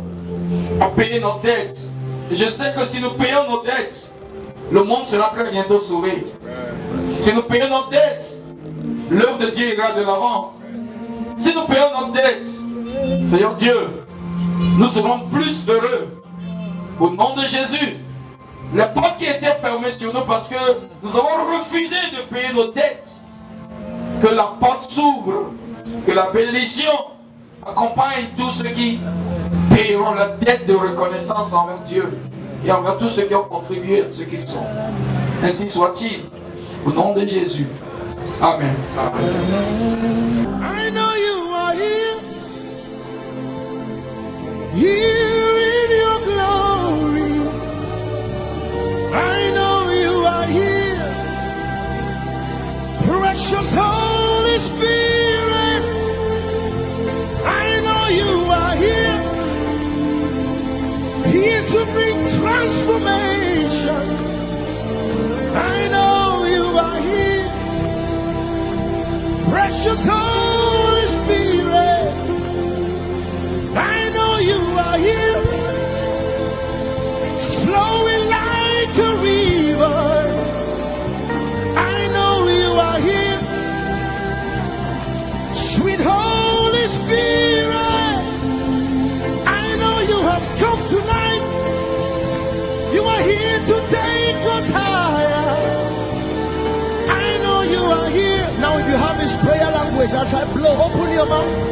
à payer nos dettes. Et je sais que si nous payons nos dettes, le monde sera très bientôt sauvé. Si nous payons nos dettes, l'œuvre de Dieu ira de l'avant. Si nous payons nos dettes, Seigneur Dieu, nous serons plus heureux. Au nom de Jésus, les portes qui étaient fermées sur nous parce que nous avons refusé de payer nos dettes, que la porte s'ouvre, que la bénédiction accompagne tous ceux qui paieront la dette de reconnaissance envers Dieu et envers tous ceux qui ont contribué à ce qu'ils sont. Ainsi soit-il, au nom de Jésus. Amen. I know you are here, here in your glory. I know you are here, precious Holy Spirit. I know you are here, here to bring transformation. I know you are here, precious Holy Spirit. I know you are here, flowing like a river. I know you are here, sweet Holy Spirit. I know you have come tonight. You are here to take us higher. I know you are here. Now if you have this prayer language as I blow, open your mouth.